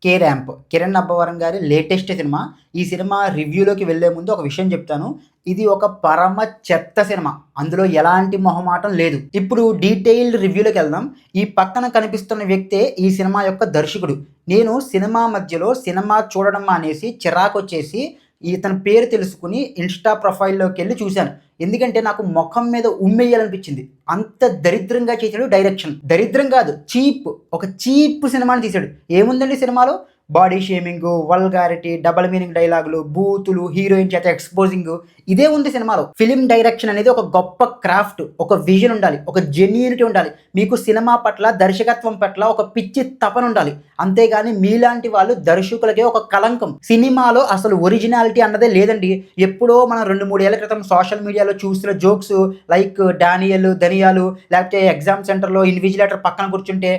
'K ramp' Kiran Abbavaram గారి latest cinema. ఈ cinema రివ్యూలోకి వెళ్ళే ముందు ఒక విషయం చెప్తాను. ఇది ఒక పరమ చెత్త సినిమా. అందులో ఎలాంటి మొహమాటం లేదు. ఇప్పుడు డీటెయిల్డ్ రివ్యూలోకెళ్దాం. ఈ పక్కన కనిపిస్తున్న వ్యక్తే ఈ సినిమా యొక్క దర్శకుడు. నేను సినిమా మధ్యలో సినిమా చూడడం మానేసి చిరాకొచ్చేసి ఇతని పేరు తెలుసుకొని ఇన్‌స్టా ప్రొఫైల్‌లోకెళ్ళి చూశాను. ఎందుకంటే నాకు మొఖం మీద ఉమ్మేయాలనిపించింది. అంత దరిద్రంగా చేశాడు డైరెక్షన్. దరిద్రం కాదు, చీప్. ఒక చీప్ సినిమాని తీశాడు. ఏముందండి సినిమాలో? బాడీ షేమింగు, వల్గారిటీ, డబుల్ మీనింగ్ డైలాగులు, బూతులు, హీరోయిన్ చేత ఎక్స్‌పోజింగు ఇదే ఉంది సినిమాలో. ఫిల్మ్ డైరెక్షన్ అనేది ఒక గొప్ప క్రాఫ్ట్. ఒక విజన్ ఉండాలి. ఒక జెన్యూనిటీ ఉండాలి. మీకు సినిమా పట్ల, దర్శకత్వం పట్ల ఒక పిచ్చి తపన ఉండాలి. అంతేగాని మీలాంటి వాళ్ళు దర్శకులకే ఒక కళంకం. సినిమాలో అసలు ఒరిజినాలిటీ అన్నదే లేదండి. ఎప్పుడో మనం 2, 3 ఏళ్ల క్రితం సోషల్ మీడియాలో చూసిన జోక్స్ లైక్ డానియల్, ధనియాలు లేకపోతే ఎగ్జామ్ సెంటర్‌లో ఇన్విజిలేటర్ పక్కన కూర్చుంటే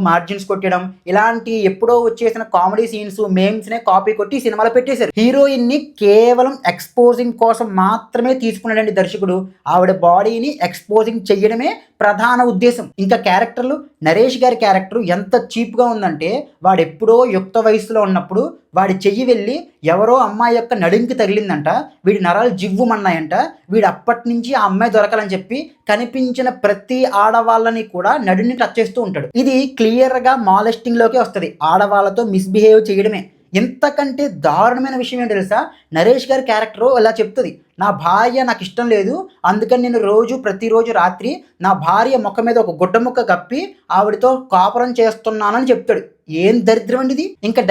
మార్జిన్స్ కొట్టడం ఇలాంటి ఎప్పుడో వచ్చేసిన కామెడీ సీన్స్, మేమ్స్‌నే కాపీ కొట్టి సినిమాలో పెట్టేశారు. హీరోయిన్‌ని కేవలం ఎక్స్‌పోజింగ్ కోసం మాత్రమే తీసుకున్నాడండి దర్శకుడు. ఆవిడ బాడీని ఎక్స్‌పోజింగ్ చెయ్యడమే ప్రధాన ఉద్దేశం. ఇంకా క్యారెక్టర్లు, నరేష్ గారి క్యారెక్టర్ ఎంత చీప్‌గా ఉందంటే వాడెప్పుడో యుక్త వయస్సులో ఉన్నప్పుడు వాడి చెయ్యి వెళ్ళి ఎవరో అమ్మాయి యొక్క నడుంకి తగిలిందంట. వీడి నరాలు జివ్వుమన్నాయంట. వీడు అప్పటినుంచి ఆ అమ్మాయి దొరకాలని చెప్పి కనిపించిన ప్రతి ఆడవాళ్ళని కూడా నడున్ని టచ్ చేస్తూ ఉంటాడు. ఇది క్లియర్‌గా మాలెస్టింగ్‌లోకే వస్తది. ఆడవాళ్ళతో మిస్‌బిహేవ్ చేయడమే. ఇంతకంటే దారుణమైన విషయం ఏంటో తెలుసా? నరేష్ గారి క్యారెక్టరు ఇలా చెప్తది. నా భార్య నాకు ఇష్టం లేదు. అందుకని నేను ప్రతిరోజు రాత్రి నా భార్య ముఖం మీద ఒక గుడ్డ ముక్క కప్పి ఆవిడతో కాపురం చేస్తున్నానని చెప్తాడు. ఏం దరిద్రం అండి ఇది. ఇంకా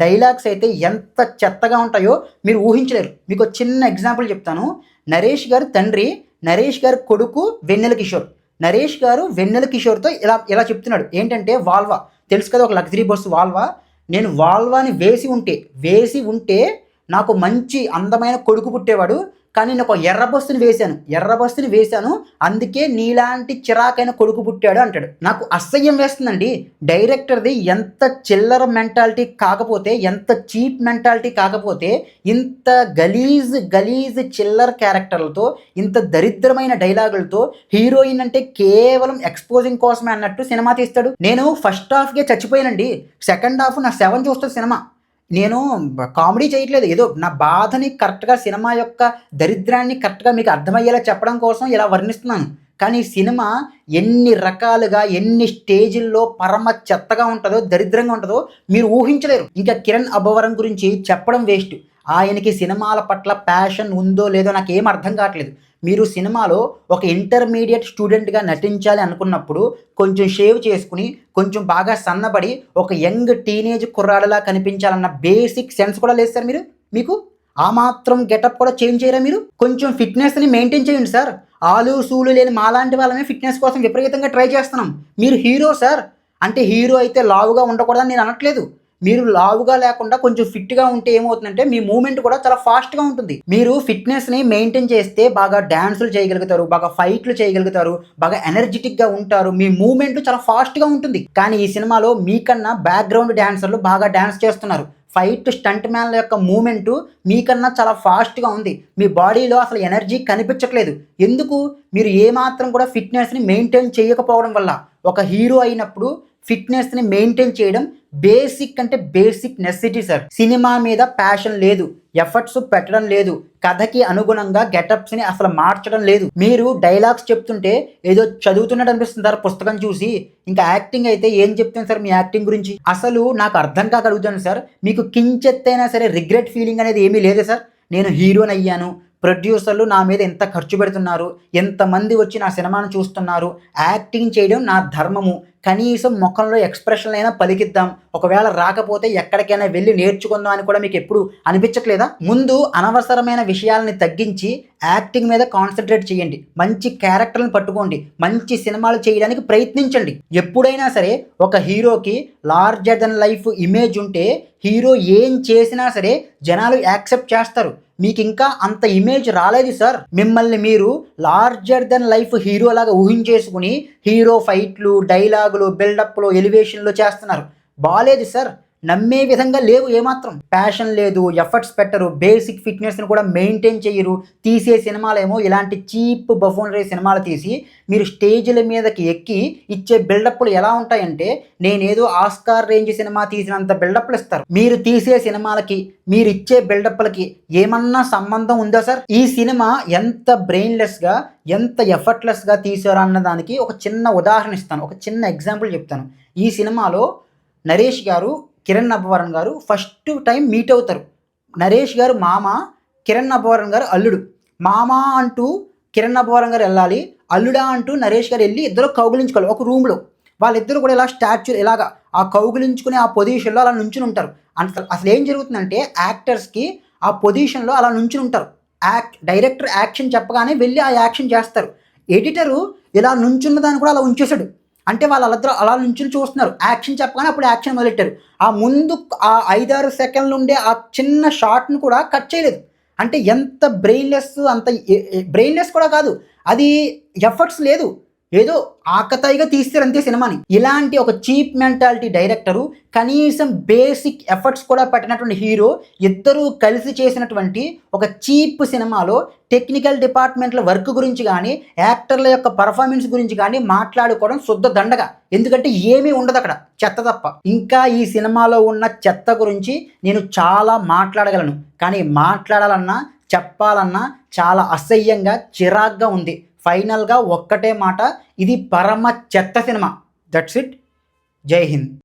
డైలాగ్స్ అయితే ఎంత చెత్తగా ఉంటాయో మీరు ఊహించలేరు. మీకు చిన్న ఎగ్జాంపుల్ చెప్తాను. నరేష్ గారి తండ్రి, నరేష్ గారి కొడుకు వెన్నెల కిషోర్. నరేష్ గారు వెన్నెల కిషోర్తో ఇలా చెప్తున్నాడు. ఏంటంటే వాల్వా తెలుసు కదా, ఒక లగ్జరీ బస్సు వాల్వా. నేను వాల్వాని వేసి ఉంటే నాకు మంచి అందమైన కొడుకు పుట్టేవాడు. కానీ నేను ఒక ఎర్ర బస్సుని వేశాను. అందుకే నీలాంటి చిరాకైన కొడుకు పుట్టాడు అంటాడు. నాకు అసహ్యం వేస్తుందండి. డైరెక్టర్ది ఎంత చిల్లర మెంటాలిటీ కాకపోతే, ఎంత చీప్ మెంటాలిటీ కాకపోతే ఇంత గలీజ్ చిల్లర క్యారెక్టర్లతో, ఇంత దరిద్రమైన డైలాగులతో హీరోయిన్ అంటే కేవలం ఎక్స్‌పోజింగ్ కోసమే అన్నట్టు సినిమా తీస్తాడు. నేను ఫస్ట్ హాఫ్‌కే చచ్చిపోయానండి. సెకండ్ హాఫ్ నా 7 చూస్తది సినిమా. నేను కామెడీ చేయట్లేదు. ఏదో నా బాధని కరెక్ట్‌గా సినిమా యొక్క దరిద్రాన్ని కరెక్ట్‌గా మీకు అర్థమయ్యేలా చెప్పడం కోసం ఇలా వర్ణిస్తున్నాను. కానీ సినిమా ఎన్ని రకాలుగా, ఎన్ని స్టేజిల్లో పరమ చెత్తగా ఉంటదో, దరిద్రంగా ఉంటదో మీరు ఊహించలేరు. ఇంకా కిరణ్ అబ్బవరం గురించి చెప్పడం వేస్ట్. ఆయనకి సినిమాల పట్ల ప్యాషన్ ఉందో లేదో నాకేం అర్థం కావట్లేదు. మీరు సినిమాలో ఒక ఇంటర్మీడియేట్ స్టూడెంట్‌గా నటించాలి అనుకున్నప్పుడు కొంచెం షేవ్ చేసుకొని, కొంచెం బాగా సన్నబడి, ఒక యంగ్ టీనేజ్ కుర్రాడిలా కనిపించాలన్న బేసిక్ సెన్స్ కూడా లేదు సార్ మీకు? ఆ మాత్రం గెటప్ కూడా చేంజ్ చేయరా మీరు? కొంచెం ఫిట్‌నెస్‌ని మెయింటైన్ చేయండి సార్. ఆలు, సూలు లేని మాలాంటి వాళ్ళమే ఫిట్‌నెస్ కోసం విపరీతంగా ట్రై చేస్తున్నాం. మీరు హీరో సార్. అంటే హీరో అయితే లావుగా ఉండకూడదని నేను అనట్లేదు. మీరు లావుగా లేకుండా కొంచెం ఫిట్‌గా ఉంటే ఏమవుతుందంటే మీ మూవ్‌మెంట్ కూడా చాలా ఫాస్ట్‌గా ఉంటుంది. మీరు ఫిట్‌నెస్‌ని మెయింటైన్ చేస్తే బాగా డాన్సులు చేయగలుగుతారు, బాగా ఫైట్‌లు చేయగలుగుతారు, బాగా ఎనర్జిటిక్‌గా ఉంటారు. మీ మూవ్‌మెంట్ చాలా ఫాస్ట్‌గా ఉంటుంది. కానీ ఈ సినిమాలో మీకన్నా బ్యాక్‌గ్రౌండ్ డాన్సర్లు బాగా డాన్స్ చేస్తున్నారు. ఫైట్ స్టంట్ మ్యాన్‌ల యొక్క మూవ్‌మెంట్ మీకన్నా చాలా ఫాస్ట్‌గా ఉంది. మీ బాడీలో అసలు ఎనర్జీ కనిపించట్లేదు. ఎందుకు? మీరు ఏమాత్రం కూడా ఫిట్‌నెస్‌ని మెయింటైన్ చేయకపోవడం వల్ల. ఒక హీరో అయినప్పుడు ఫిట్‌నెస్‌ని మెయింటైన్ చేయడం బేసిక్ అంటే బేసిక్ నెసెసిటీ సార్. సినిమా మీద ప్యాషన్ లేదు. ఎఫర్ట్స్ పెట్టడం లేదు. కథకి అనుగుణంగా గెటప్స్‌ని అసలు మార్చడం లేదు. మీరు డైలాగ్స్ చెప్తుంటే ఏదో చదువుతున్నట్టు అనిపిస్తుంది సార్ పుస్తకం చూసి. ఇంకా యాక్టింగ్ అయితే ఏం చెప్తాను సార్ మీ యాక్టింగ్ గురించి? అసలు నాకు అర్థం కాక అడుగుతాను సార్. మీకు కించెత్తైనా సరే రిగ్రెట్ ఫీలింగ్ అనేది ఏమీ లేదా సార్? నేను హీరోనయ్యాను. ప్రొడ్యూసర్లు నా మీద ఎంత ఖర్చు పెడుతున్నారు, ఎంతమంది వచ్చి నా సినిమాను చూస్తున్నారు, యాక్టింగ్ చేయడం నా ధర్మము. కనీసం ముఖంలో ఎక్స్‌ప్రెషన్‌లైనా పలికిద్దాం. ఒకవేళ రాకపోతే ఎక్కడికైనా వెళ్లి నేర్చుకుందాం అని కూడా మీకు ఎప్పుడు అనిపించట్లేదా? ముందు అనవసరమైన విషయాలని తగ్గించి యాక్టింగ్ మీద కాన్సంట్రేట్ చేయండి. మంచి క్యారెక్టర్‌లను పట్టుకోండి. మంచి సినిమాలు చేయడానికి ప్రయత్నించండి. ఎప్పుడైనా సరే ఒక హీరోకి లార్జర్ దెన్ లైఫ్ ఇమేజ్ ఉంటే హీరో ఏం చేసినా సరే జనాలు యాక్సెప్ట్ చేస్తారు. మీకింకా అంత ఇమేజ్ రాలేదు సార్. మిమ్మల్ని మీరు లార్జర్ దెన్ లైఫ్ హీరోలాగా ఊహించేసుకుని హీరో ఫైట్లు, డైలాగులు, బిల్డప్‌లు, ఎలివేషన్‌లు చేస్తున్నారు. బాలేదు సార్. నమ్మే విధంగా లేవు ఏమాత్రం. ప్యాషన్ లేదు, ఎఫర్ట్స్ పెట్టరు, బేసిక్ ఫిట్నెస్ని కూడా మెయింటైన్ చేయరు. తీసే సినిమాలేమో ఇలాంటి చీప్ బఫూనరీ సినిమాలు తీసి మీరు స్టేజ్ల మీదకి ఎక్కి ఇచ్చే బిల్డప్లు ఎలా ఉంటాయంటే నేనేదో ఆస్కార్ రేంజ్ సినిమా తీసినంత బిల్డప్లు ఇస్తారు. మీరు తీసే సినిమాలకి మీరు ఇచ్చే బిల్డప్లకి ఏమన్నా సంబంధం ఉందా సార్? ఈ సినిమా ఎంత బ్రెయిన్లెస్గా ఎంత ఎఫర్ట్లెస్గా తీసారు అన్న దానికి ఒక చిన్న ఉదాహరణ ఇస్తాను, ఒక చిన్న ఎగ్జాంపుల్ చెప్తాను. ఈ సినిమాలో నరేష్ గారు కిరణ్ అబ్బవరం గారు ఫస్ట్ టైం మీట్ అవుతారు. నరేష్ గారు మామ, కిరణ్ అబ్బవరం గారు అల్లుడు. మామ అంటూ కిరణ్ అబ్బవరం గారు వెళ్ళాలి, అల్లుడా అంటూ నరేష్ గారు వెళ్ళి ఇద్దరు కౌగులించుకోవాలి ఒక రూమ్లో. వాళ్ళిద్దరు కూడా ఇలా స్టాచ్యూ ఇలాగా ఆ కౌగులించుకునే ఆ పొజిషన్లో అలా నుంచుని ఉంటారు. అసలు ఏం జరుగుతుందంటే యాక్టర్స్కి ఆ పొజిషన్లో అలా నుంచుని ఉంటారు. డైరెక్టర్ యాక్షన్ చెప్పగానే వెళ్ళి ఆ యాక్షన్ చేస్తారు. ఎడిటరు ఇలా నుంచున్న దాన్ని కూడా అలా ఉంచేశాడు. అంటే వాళ్ళిద్దరూ అలా నుంచుని చూస్తున్నారు. యాక్షన్ చెప్పగానే అప్పుడు యాక్షన్ మొదలెట్టారు. ఆ ముందు ఆ 5-6 సెకండ్లు ఉండే ఆ చిన్న షాట్ను కూడా కట్ చేయలేదు. అంటే ఎంత బ్రెయిన్లెస్, అంత బ్రెయిన్లెస్ కూడా కాదు, అది ఎఫర్ట్స్ లేదు, ఏదో ఆకతాయిగా తీస్తారు అంతే సినిమాని. ఇలాంటి ఒక చీప్ మెంటాలిటీ డైరెక్టరు, కనీసం బేసిక్ ఎఫర్ట్స్ కూడా పెట్టినటువంటి హీరో, ఇద్దరూ కలిసి చేసినటువంటి ఒక చీప్ సినిమాలో టెక్నికల్ డిపార్ట్మెంట్ల వర్క్ గురించి కానీ యాక్టర్ల యొక్క పర్ఫార్మెన్స్ గురించి కానీ మాట్లాడుకోవడం శుద్ధ దండగా. ఎందుకంటే ఏమీ ఉండదు అక్కడ, చెత్త తప్ప. ఇంకా ఈ సినిమాలో ఉన్న చెత్త గురించి నేను చాలా మాట్లాడగలను, కానీ మాట్లాడాలన్నా చెప్పాలన్నా చాలా అసహ్యంగా చిరాగ్గా ఉంది. ఫైనల్గా ఒక్కటే మాట, ఇది పరమ చెత్త సినిమా. That's it. జై హింద్.